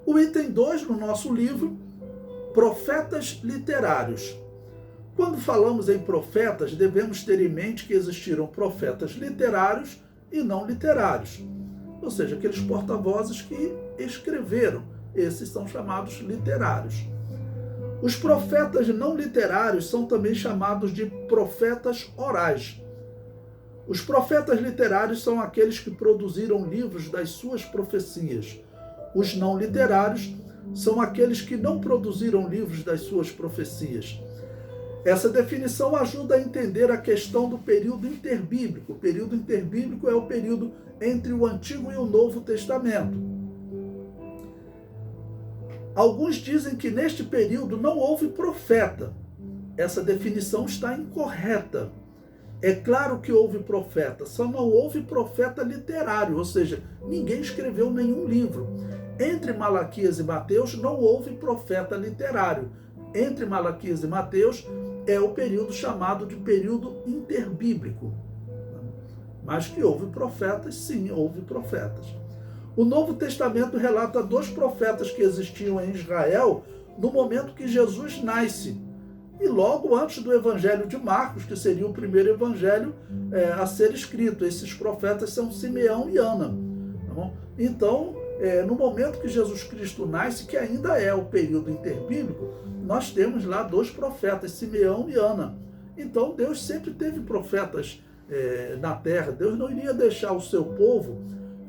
O item 2 no nosso livro, profetas literários. Quando falamos em profetas, devemos ter em mente que existiram profetas literários e não literários, ou seja, aqueles porta-vozes que escreveram. Esses são chamados literários. Os profetas não literários são também chamados de profetas orais. Os profetas literários são aqueles que produziram livros das suas profecias. Os não literários são aqueles que não produziram livros das suas profecias. Essa definição ajuda a entender a questão do período interbíblico. O período interbíblico é o período entre o Antigo e o Novo Testamento. Alguns dizem que neste período não houve profeta. Essa definição está incorreta. É claro que houve profeta, só não houve profeta literário, ou seja, ninguém escreveu nenhum livro. Entre Malaquias e Mateus não houve profeta literário. Entre Malaquias e Mateus é o período chamado de período interbíblico. Mas que houve profetas, sim, houve profetas. O Novo Testamento relata 2 profetas que existiam em Israel no momento que Jesus nasce. E logo antes do Evangelho de Marcos, que seria o primeiro evangelho a ser escrito. Esses profetas são Simeão e Ana. Tá bom? Então, no momento que Jesus Cristo nasce, que ainda é o período interbíblico, nós temos lá 2 profetas, Simeão e Ana. Então, Deus sempre teve profetas na terra. Deus não iria deixar o seu povo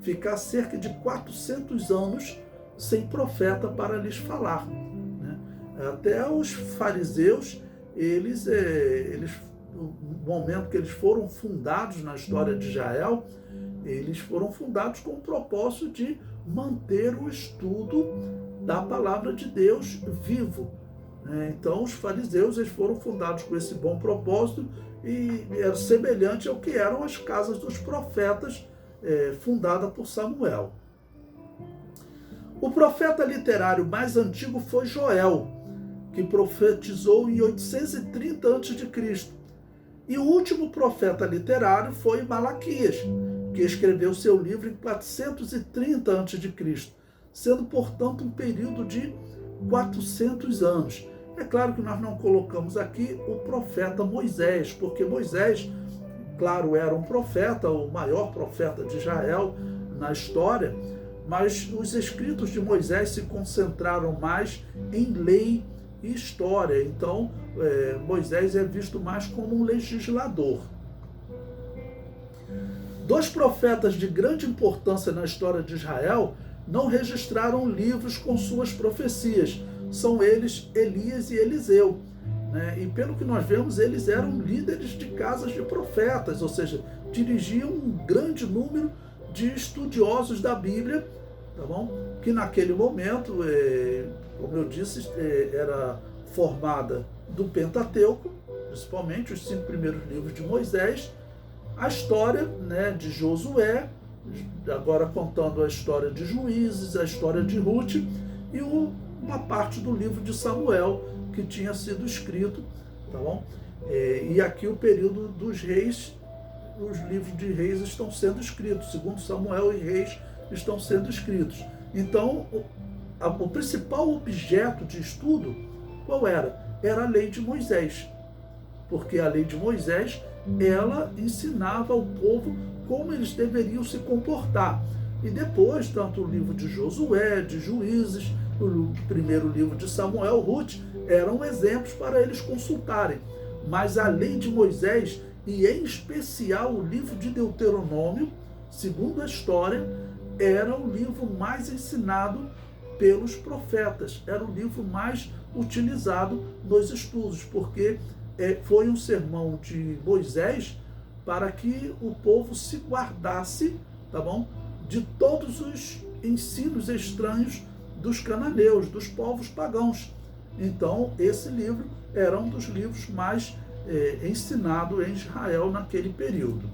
ficar cerca de 400 anos sem profeta para lhes falar. Né? Até os fariseus, no momento que eles foram fundados na história de Israel, eles foram fundados com o propósito de manter o estudo da palavra de Deus vivo. Então, os fariseus eles foram fundados com esse bom propósito e era semelhante ao que eram as casas dos profetas fundada por Samuel. O profeta literário mais antigo foi Joel, que profetizou em 830 a.C. E o último profeta literário foi Malaquias, que escreveu seu livro em 430 a.C., sendo, portanto, um período de 400 anos. É claro que nós não colocamos aqui o profeta Moisés, porque Moisés, claro, era um profeta, o maior profeta de Israel na história, mas os escritos de Moisés se concentraram mais em lei e história. Então, Moisés é visto mais como um legislador. 2 profetas de grande importância na história de Israel não registraram livros com suas profecias. São eles Elias e Eliseu. E pelo que nós vemos, eles eram líderes de casas de profetas, ou seja, dirigiam um grande número de estudiosos da Bíblia, tá bom? Que naquele momento, como eu disse, era formada do Pentateuco, principalmente os 5 primeiros livros de Moisés, a história de Josué, agora contando a história de Juízes, a história de Ruth e uma parte do livro de Samuel, que tinha sido escrito, tá bom? E aqui o período dos reis, os livros de reis estão sendo escritos, segundo Samuel e Reis estão sendo escritos. Então, o principal objeto de estudo, qual era? Era a lei de Moisés, porque a lei de Moisés, ela ensinava ao povo como eles deveriam se comportar. E depois, tanto o livro de Josué, de Juízes, o primeiro livro de Samuel, Ruth, eram exemplos para eles consultarem. Mas a lei de Moisés, e em especial o livro de Deuteronômio, segundo a história, era o livro mais ensinado pelos profetas, era o livro mais utilizado nos estudos, porque foi um sermão de Moisés para que o povo se guardasse, tá bom? De todos os ensinos estranhos dos cananeus, dos povos pagãos. Então, esse livro era um dos livros mais ensinados em Israel naquele período.